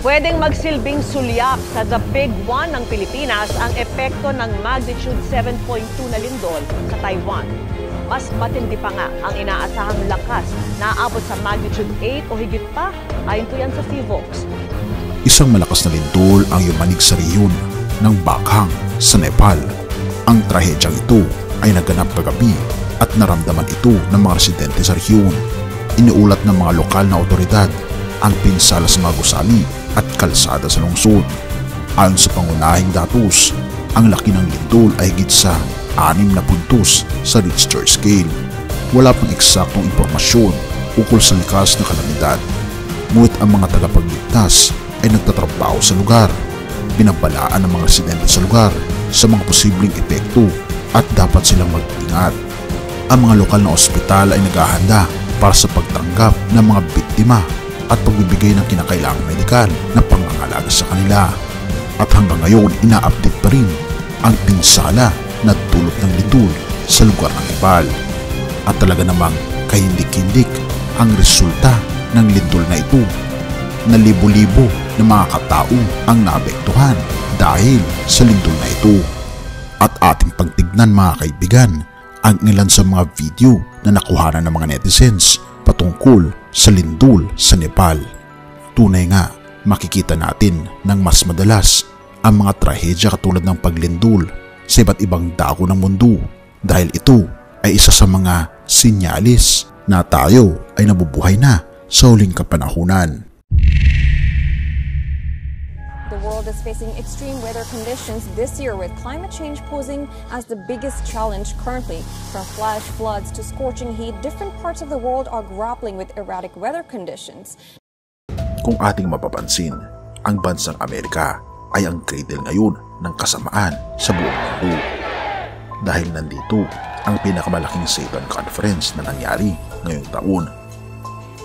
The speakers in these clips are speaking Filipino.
Pwedeng magsilbing sulyak sa The Big One ng Pilipinas ang epekto ng magnitude 7.2 na lindol sa Taiwan. Mas matindi pa nga ang inaasahang lakas na aabot sa magnitude 8 o higit pa, ayon po yan sa PHIVOLCS. Isang malakas na lindol ang yumanig sa rehiyon ng Baghang sa Nepal. Ang trahedyang ito ay naganap kagabi at naramdaman ito ng mga residente sa rehiyon. Iniulat ng mga lokal na otoridad ang pinsala sa mga gusali at kalsada sa lungsod. Ayon sa pangunahing datos, ang laki ng lindol ay higit sa 6 na puntos sa Richter scale. Wala pang eksaktong impormasyon ukol sa likas na kalamidad. Ngunit ang mga tagapagligtas ay nagtatrabaho sa lugar. Binabalaan ng mga residente sa lugar sa mga posibleng epekto at dapat silang mag-ingat. Ang mga lokal na ospital ay naghahanda para sa pagtanggap ng mga biktima at pagbibigay ng kinakailangang medikal na pangangalaga sa kanila. At hanggang ngayon, ina-update pa rin ang pinsala na dulot ng lindol sa lugar ng Nepal. At talaga namang kahindik-hindik ang resulta ng lindol na ito, na libo-libo na mga katao ang naapektuhan dahil sa lindol na ito. At ating pagtignan mga kaibigan ang ilan sa mga video na nakuhanan ng mga netizens patungkol sa lindol sa Nepal. Tunay nga, makikita natin ng mas madalas ang mga trahedya katulad ng paglindol sa iba't ibang dako ng mundo dahil ito ay isa sa mga sinyalis na tayo ay nabubuhay na sa huling kapanahunan. The world is facing extreme weather conditions this year, with climate change posing as the biggest challenge currently. From flash floods to scorching heat, different parts of the world are grappling with erratic weather conditions. Kung ating mapapansin, ang bansang Amerika ay ang cradle ngayon ng kasamaan sa buong mundo. Dahil nandito ang pinakamalaking Satan Conference na nangyari ngayong taon.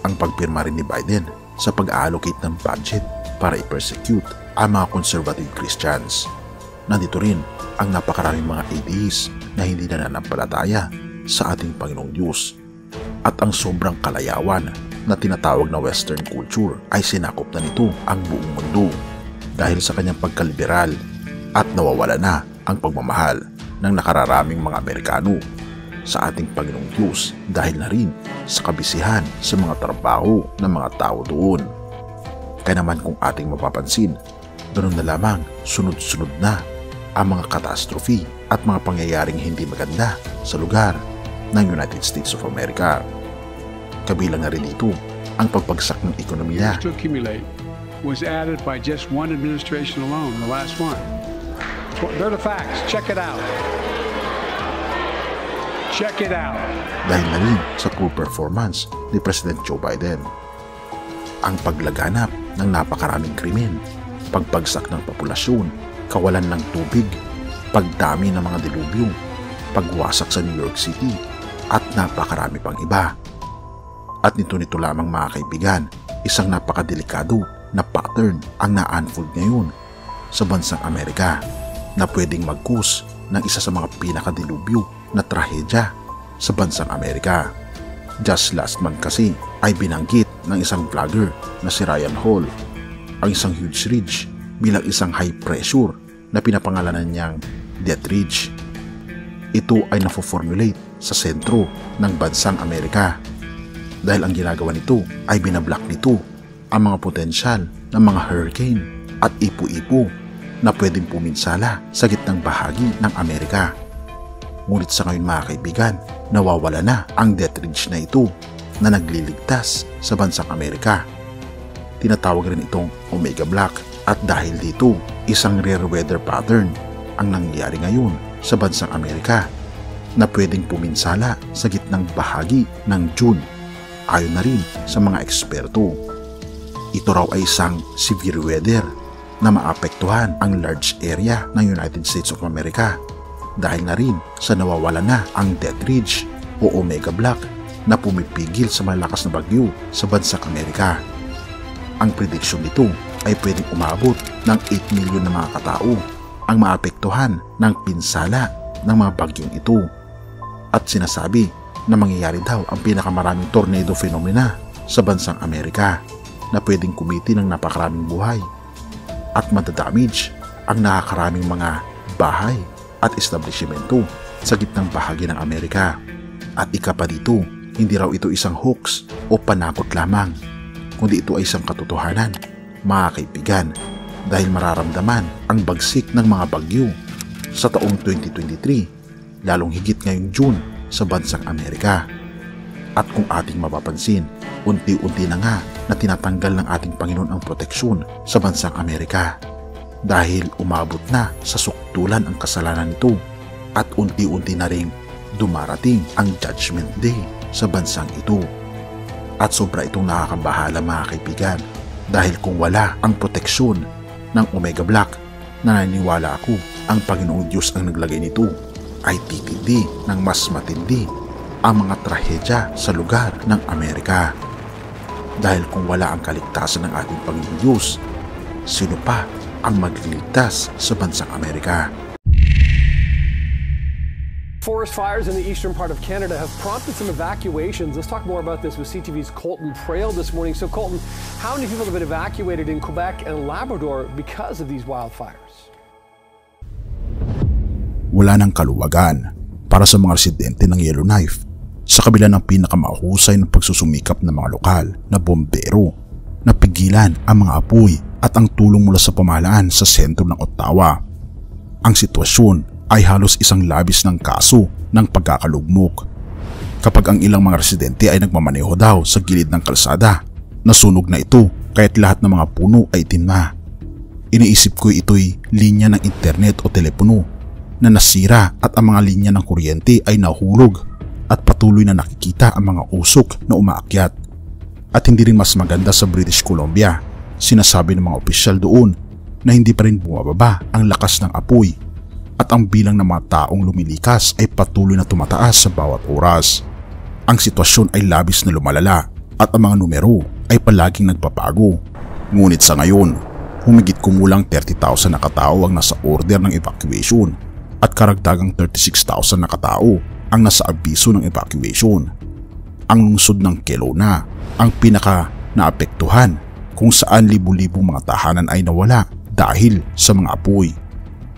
Ang pagpirma rin ni Biden sa pag-allocate ng budget para i-persecute ang mga conservative Christians. Nandito rin ang napakaraming mga atheists na hindi nananampalataya sa ating Panginoong Diyos. At ang sobrang kalayawan na tinatawag na Western culture ay sinakop na nito ang buong mundo dahil sa kanyang pagkaliberal, at nawawala na ang pagmamahal ng nakararaming mga Amerikano sa ating Panginoong Diyos dahil na rin sa kabisihan sa mga trabaho ng mga tao doon. Kaya naman kung ating mapapansin, ganoon na lamang sunod-sunod na ang mga catastrophe at mga pangyayaring hindi maganda sa lugar ng United States of America. Kabilang na rin dito ang pagbagsak ng ekonomiya. To accumulate was added by just one administration alone, the last one. They're the facts. Check it out. Check it out. Dahil na rin sa poor performance ni President Joe Biden. Ang paglaganap ng napakaraming krimen, pagbagsak ng populasyon, kawalan ng tubig, pagdami ng mga dilubyo, pagwasak sa New York City, at napakarami pang iba. At nito lamang mga kaibigan, isang napakadelikado na pattern ang na-unfold ngayon sa bansang Amerika na pwedeng mag-cause ng isa sa mga pinakadilubyo na trahedya sa bansang Amerika. Just last month kasi ay binanggit ng isang vlogger na si Ryan Hall ang isang huge ridge bilang isang high pressure na pinapangalanan niyang Death Ridge. Ito ay nafo-formulate sa sentro ng bansang Amerika dahil ang ginagawa nito ay binablock nito ang mga potensyal ng mga hurricane at ipo-ipo na pwedeng puminsala sa gitnang bahagi ng Amerika. Ngunit sa ngayon mga kaibigan, nawawala na ang Death Ridge na ito na nagliligtas sa bansang Amerika. Tinatawag rin itong Omega Block, at dahil dito, isang rare weather pattern ang nangyayari ngayon sa bansang Amerika na pwedeng puminsala sa gitnang bahagi ng June, ayon na rin sa mga eksperto. Ito raw ay isang severe weather na maapektuhan ang large area ng United States of America dahil na rin sa nawawala na ang Death Ridge o Omega Block na pumipigil sa malakas na bagyo sa bansang Amerika. Ang prediction nito ay pwedeng umabot ng 8 milyon na mga katao ang maapektuhan ng pinsala ng mga bagyong ito. At sinasabi na mangyayari daw ang pinakamaraming tornado phenomena sa bansang Amerika. na pwedeng kumiti ng napakaraming buhay at madadamage ang nakakaraming mga bahay at establishmento sa gitnang bahagi ng Amerika. At ika pa dito, hindi raw ito isang hoax o panakot lamang, kundi ito ay isang katotohanan, mga kaibigan, dahil mararamdaman ang bagsik ng mga bagyo sa taong 2023, lalong higit ngayong June sa bansang Amerika. At kung ating mapapansin, unti-unti na nga na tinatanggal ng ating Panginoon ang proteksyon sa bansang Amerika dahil umabot na sa suktulan ang kasalanan nito at unti-unti na ring dumarating ang Judgment Day sa bansang ito. At sobra itong nakakabahala mga kaibigan dahil kung wala ang proteksyon ng Omega Black, naniniwala ako ang Panginoong Diyos ang naglagay nito ay titindi ng mas matindi ang mga trahedya sa lugar ng Amerika. Dahil kung wala ang kaligtasan ng ating Panginoong Diyos, sino pa ang magliligtas sa bansang Amerika? Forest fires in the eastern part of Canada have prompted some evacuations. Let's talk more about this with CTV's Colton Frail this morning. So Colton, how many people have been evacuated in Quebec and Labrador because of these wildfires? Wala ng kaluwagan para sa mga residente ng Yellowknife sa kabila ng pinakamahusay ng pagsusumikap ng mga lokal na bombero na pigilan ang mga apoy at ang tulong mula sa pamahalaan sa sentro ng Ottawa. Ang sitwasyon ay halos isang labis ng kaso ng pagkakalugmok. Kapag ang ilang mga residente ay nagmamaneho daw sa gilid ng kalsada, nasunog na ito kaya't lahat ng mga puno ay itim na. Iniisip ko ito'y linya ng internet o telepono na nasira at ang mga linya ng kuryente ay nahulog at patuloy na nakikita ang mga usok na umaakyat. At hindi rin mas maganda sa British Columbia, sinasabi ng mga opisyal doon na hindi pa rin bumababa ang lakas ng apoy at ang bilang ng mga taong lumilikas ay patuloy na tumataas sa bawat oras. Ang sitwasyon ay labis na lumalala at ang mga numero ay palaging nagpapago. Ngunit sa ngayon, humigit kumulang 30,000 na katao ang nasa order ng evacuation at karagdagang 36,000 na katao ang nasa abiso ng evacuation. Ang lungsod ng Kelowna ang pinaka naapektuhan kung saan libu-libong mga tahanan ay nawala dahil sa mga apoy.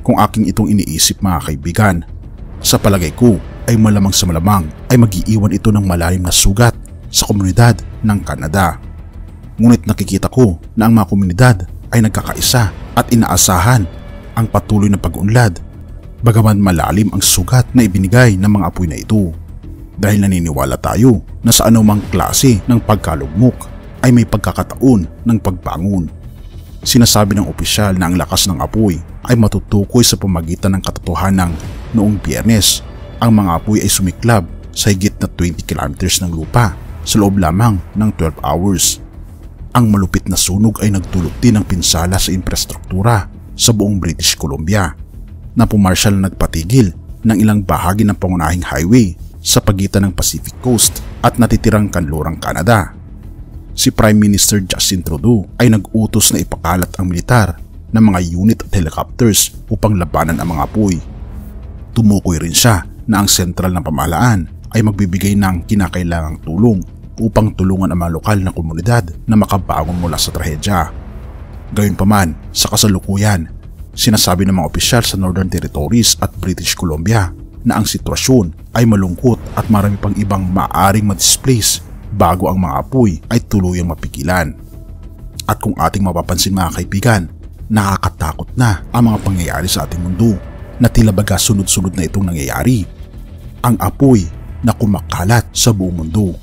Kung aking itong iniisip mga kaibigan, sa palagay ko ay malamang sa malamang ay mag-iiwan ito ng malalim na sugat sa komunidad ng Canada. Ngunit nakikita ko na ang mga komunidad ay nagkakaisa at inaasahan ang patuloy na pag-unlad bagaman malalim ang sugat na ibinigay ng mga apoy na ito. Dahil naniniwala tayo na sa anumang klase ng pagkalugmok ay may pagkakataon ng pagbangon. Sinasabi ng opisyal na ang lakas ng apoy ay matutukoy sa pamagitan ng katotohanan noong Biyernes. Ang mga apoy ay sumiklab sa higit na 20 kilometers ng lupa sa loob lamang ng 12 hours. Ang malupit na sunog ay nagdulot din ng pinsala sa infrastruktura sa buong British Columbia na pumarsyal na nagpatigil ng ilang bahagi ng pangunahing highway sa pagitan ng Pacific Coast at natitirang kanlurang Canada. Si Prime Minister Justin Trudeau ay nag-utos na ipakalat ang militar ng mga unit at helicopters upang labanan ang mga apoy. Tumukoy rin siya na ang sentral na pamahalaan ay magbibigay ng kinakailangang tulong upang tulungan ang mga lokal na komunidad na makabangon mula sa trahedya. Gayunpaman, sa kasalukuyan, sinasabi ng mga opisyal sa Northern Territories at British Columbia na ang sitwasyon ay malungkot at marami pang ibang maaaring ma-displace bago ang mga apoy ay tuluyang mapigilan. At kung ating mapapansin mga kaibigan, nakakatakot na ang mga pangyayari sa ating mundo na tila baga sunod-sunod na itong nangyayari. Ang apoy na kumakalat sa buong mundo.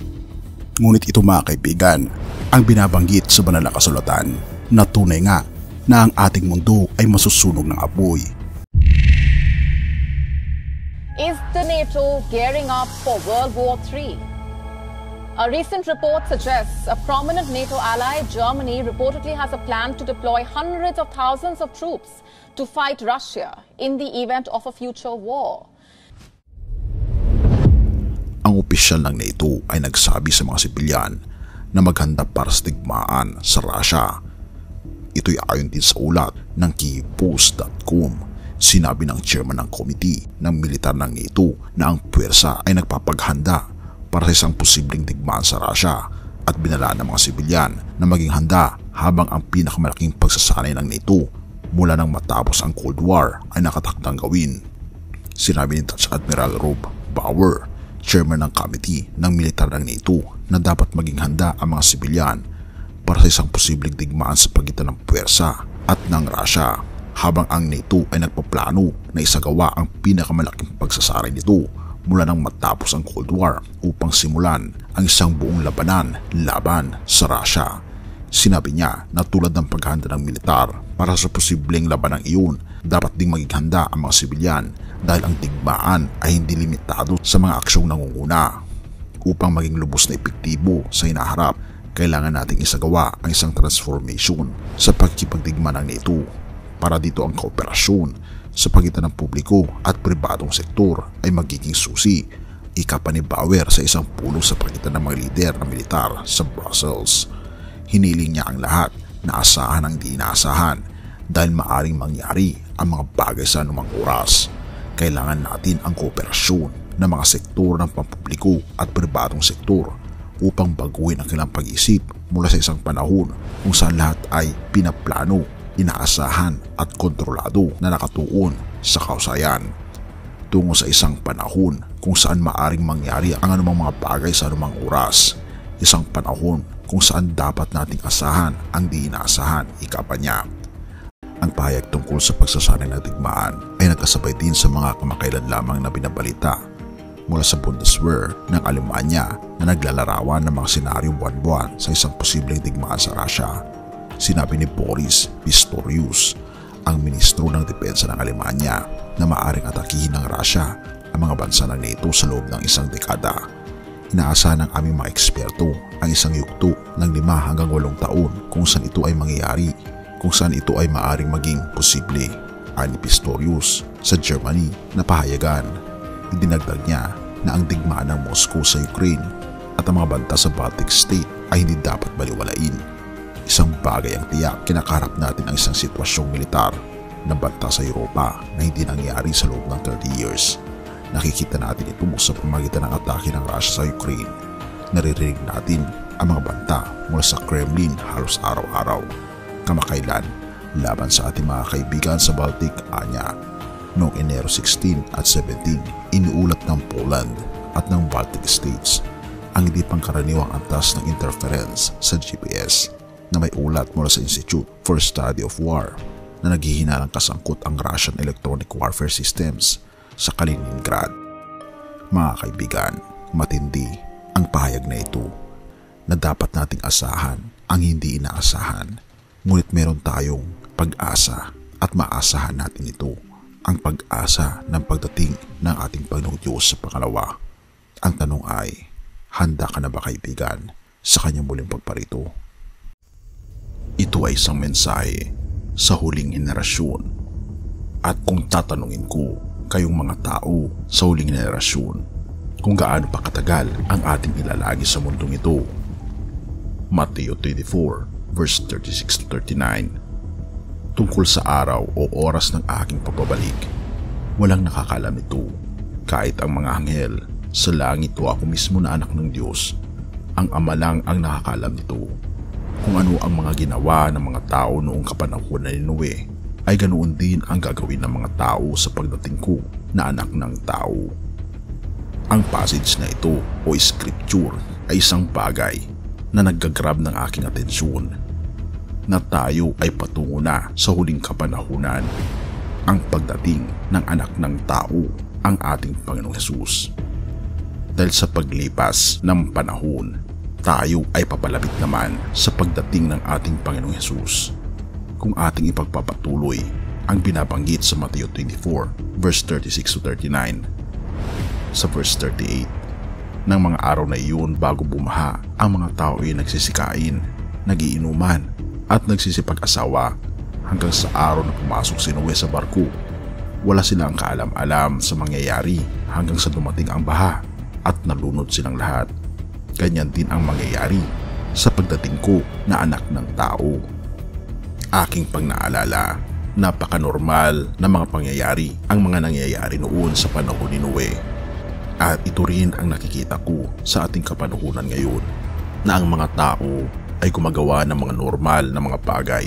Ngunit ito mga kaibigan, ang binabanggit sa banal na kasulatan na tunay nga na ang ating mundo ay masusunog ng apoy. Is the NATO gearing up for World War III? A recent report suggests a prominent NATO ally, Germany, reportedly has a plan to deploy hundreds of thousands of troops to fight Russia in the event of a future war. Ang opisyal ng NATO ay nagsabi sa mga sibilyan na maghanda para sa digmaan sa Russia. Ito'y ayon din sa ulat ng kyiv-post.com. Sinabi ng chairman ng committee ng militar ng NATO na ang puwersa ay nagpapaghanda para sa isang posibleng digmaan sa Russia at binala ng mga sibilyan na maging handa habang ang pinakamalaking pagsasanay ng NATO mula nang matapos ang Cold War ay nakatakdang gawin. Sinabi ni Dutch Admiral Rob Bauer, chairman ng committee ng militar ng NATO, na dapat maging handa ang mga sibilyan para sa isang posibleng digmaan sa pagitan ng puwersa at ng Russia, habang ang NATO ay nagpaplano na isagawa ang pinakamalaking pagsasanay nito mula nang matapos ang Cold War upang simulan ang isang buong labanan laban sa Russia. Sinabi niya na tulad ng paghahanda ng militar para sa posibleng labanang iyon, dapat ding maging handa ang mga sibilyan dahil ang digmaan ay hindi limitado sa mga aksyong nangunguna. Upang maging lubos na epektibo sa hinaharap, kailangan nating isagawa ang isang transformation sa pagkipagdigma ng NATO. Para dito ang kooperasyon sa pagitan ng publiko at pribadong sektor ay magiging susi. Ika pa ni Bauer sa isang pulong sa pagitan ng mga lider ng militar sa Brussels. Hiniling niya ang lahat na asahan ang di inaasahan dahil maaring mangyari ang mga bagay sa anumang oras. Kailangan natin ang kooperasyon ng mga sektor ng pampubliko at pribadong sektor upang baguhin ang kanilang pag-isip mula sa isang panahon kung saan lahat ay pinaplano, inaasahan at kontrolado na nakatuon sa kausayan, tungo sa isang panahon kung saan maaring mangyari ang anumang mga bagay sa anumang oras. Isang panahon kung saan dapat nating asahan ang di inaasahan, ika pa niya. Ang pahayag tungkol sa pagsasanay ng digmaan ay nagkasabay din sa mga kamakailan lamang na binabalita mula sa Bundeswehr ng Alemanya na naglalarawan ng mga senaryo buwan-buwan sa isang posibleng digmaan sa Russia. Sinabi ni Boris Pistorius, ang ministro ng depensa ng Alemanya, na maaring atakihin ng Russia ang mga bansa ng NATO sa loob ng isang dekada. Inaasahan ng aming mga eksperto ang isang yugto ng 5 hanggang 8 taon kung saan ito ay mangyayari, kung saan ito ay maaring maging posible, ani Pistorius sa Germany na pahayagan. Idinagdag niya na ang digmaan ng Moscow sa Ukraine at ang mga banta sa Baltic State ay hindi dapat baliwalain. Isang bagay ang tiyak, kinakaharap natin ang isang sitwasyong militar na banta sa Europa na hindi nangyari sa loob ng 30 years. Nakikita natin ito sa pamamagitan ng atake ng Russia sa Ukraine. Naririnig natin ang mga banta mula sa Kremlin halos araw-araw. Kamakailan, laban sa ating mga kaibigan sa Baltic, anya. Noong Enero 16 at 17, iniulat ng Poland at ng Baltic States ang hindi pangkaraniwang antas ng interference sa GPS na may ulat mula sa Institute for Study of War na naghihinalang kasangkot ang Russian electronic warfare systems sa Kaliningrad. Mga kaibigan, matindi ang pahayag na ito na dapat nating asahan ang hindi inaasahan, ngunit meron tayong pag-asa at maasahan natin ito, ang pag-asa ng pagdating ng ating Panginoong Diyos sa pangalawa. Ang tanong ay, handa ka na ba kaibigan sa kanyang muling pagparito? Ito ay isang mensahe sa huling henerasyon. At kung tatanungin ko kayong mga tao sa huling henerasyon kung gaano pa katagal ang ating ilalagi sa mundong ito, Mateo 24 verse 36 to 39, tungkol sa araw o oras ng aking pagbabalik, walang nakakalam nito, kahit ang mga anghel sa langit o ako mismo na anak ng Diyos. Ang Ama lang ang nakakalam nito. Kung ano ang mga ginawa ng mga tao noong kapanahon ni Noe, ay ganoon din ang gagawin ng mga tao sa pagdating ko na anak ng tao. Ang passage na ito o scripture ay isang bagay na naggagrab ng aking atensyon, na tayo ay patungo na sa huling kapanahunan, ang pagdating ng anak ng tao, ang ating Panginoong Hesus. Dahil sa paglipas ng panahon, tayo ay papalapit naman sa pagdating ng ating Panginoong Hesus. Kung ating ipagpapatuloy ang binabanggit sa Mateo 24 verse 36 to 39, sa verse 38, ng mga araw na iyon bago bumaha, ang mga tao ay nagsisikain, nagiinuman at nagsisipag-asawa hanggang sa araw na pumasok si Noe sa barko. Wala silang kaalam-alam sa mangyayari hanggang sa dumating ang baha at nalunod silang lahat. Ganyan din ang mangyayari sa pagdating ko na anak ng tao. Aking pagnaalala, napaka-normal na mga pangyayari ang mga nangyayari noon sa panahon ni Noe. At ito rin ang nakikita ko sa ating kapanahunan ngayon. na ang mga tao ay gumagawa ng mga normal na mga bagay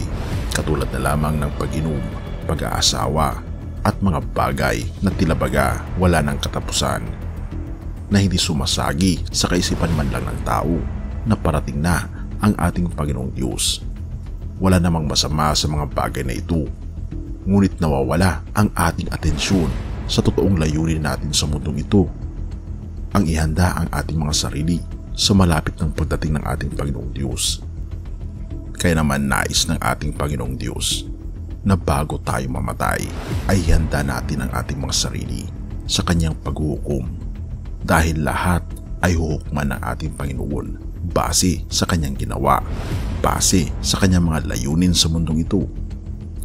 katulad na lamang ng pag-inom, pag-aasawa at mga bagay na tila baga wala ng katapusan, na hindi sumasagi sa kaisipan man lang ng tao na parating na ang ating Panginoong Diyos. Wala namang masama sa mga bagay na ito, ngunit nawawala ang ating atensyon sa totoong layunin natin sa mundong ito, ang ihanda ang ating mga sarili sa malapit ng pagdating ng ating Panginoong Diyos. Kaya naman nais ng ating Panginoong Diyos na bago tayo mamatay ay ihanda natin ang ating mga sarili sa kanyang paghuhukom, dahil lahat ay huhukman ng ating Panginoon base sa kanyang ginawa, base sa kanyang mga layunin sa mundong ito.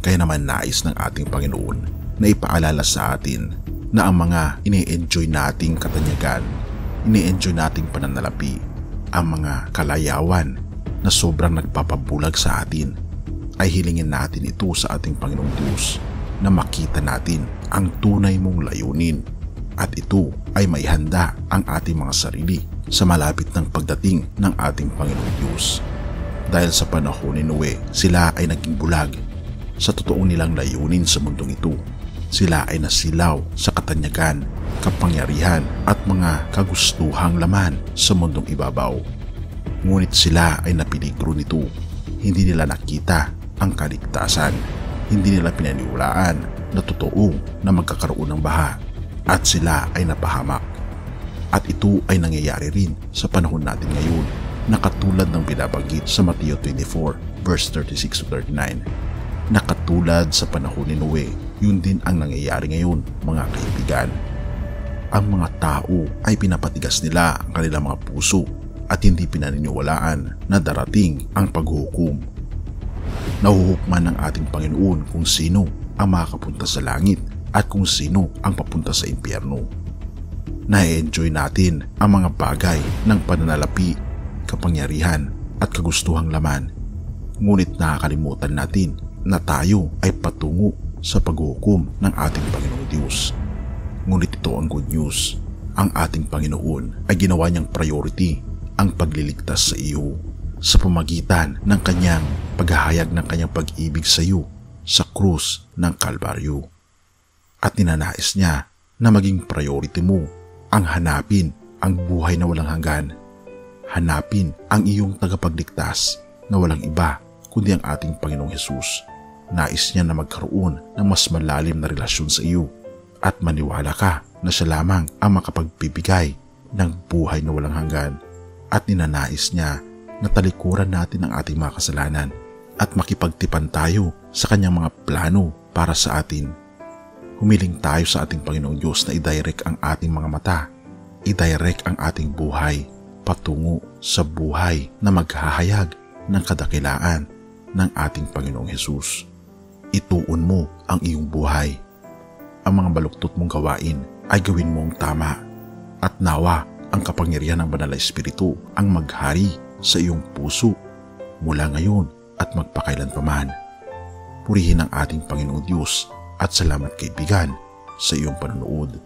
Kaya naman nais ng ating Panginoon na ipaalala sa atin na ang mga ine-enjoy nating katanyagan, ine-enjoy nating pananalapi, ang mga kalayawan na sobrang nagpapabulag sa atin, ay hilingin natin ito sa ating Panginoong Diyos na makita natin ang tunay mong layunin, at ito ay maihanda ang ating mga sarili sa malapit ng pagdating ng ating Panginoong Diyos. Dahil sa panahon ni Noe, sila ay naging bulag sa totoong nilang layunin sa mundong ito. Sila ay nasilaw sa katanyagan, kapangyarihan at mga kagustuhang laman sa mundong ibabaw. Ngunit sila ay napiligro nito. Hindi nila nakita ang kaligtasan. Hindi nila pinaniwalaan na totoo na magkakaroon ng baha, at sila ay napahamak. At ito ay nangyayari rin sa panahon natin ngayon, na katulad ng binabanggit sa Mateo 24 verse 36-39. Na katulad sa panahon ni Noe, yun din ang nangyayari ngayon, mga kaibigan. Ang mga tao ay pinapatigas nila ang kanilang mga puso at hindi pinaniniwalaan na darating ang paghuhukom. Nahuhukman ng ating Panginoon kung sino ang makakapunta sa langit at kung sino ang papunta sa impyerno. Na-enjoy natin ang mga bagay ng pananalapi, kapangyarihan at kagustuhang laman, ngunit nakakalimutan natin na tayo ay patungo sa paghuhukom ng ating Panginoong Diyos. Ngunit ito ang good news. Ang ating Panginoon ay ginawa niyang priority ang pagliligtas sa iyo sa pamagitan ng kanyang paghahayag ng kanyang pag-ibig sa iyo sa krus ng Kalbaryo. At ninanais niya na maging priority mo ang hanapin ang buhay na walang hanggan. Hanapin ang iyong tagapagligtas na walang iba kundi ang ating Panginoong Hesus. Nais niya na magkaroon ng mas malalim na relasyon sa iyo at maniwala ka na siya lamang ang makapagbibigay ng buhay na walang hanggan. At ninanais niya na talikuran natin ang ating mga kasalanan at makipagtipan tayo sa kanyang mga plano para sa atin. Humiling tayo sa ating Panginoong Diyos na i-direct ang ating mga mata, i-direct ang ating buhay patungo sa buhay na maghahayag ng kadakilaan ng ating Panginoong Hesus. Ituon mo ang iyong buhay. Ang mga baluktot mong gawain ay gawin mo ang tama, at nawa ang kapangyarihan ng Banal na Espiritu ang maghari sa iyong puso mula ngayon at magpakailanpaman. Purihin ang ating Panginoong Diyos at salamat kaibigan sa iyong panonood.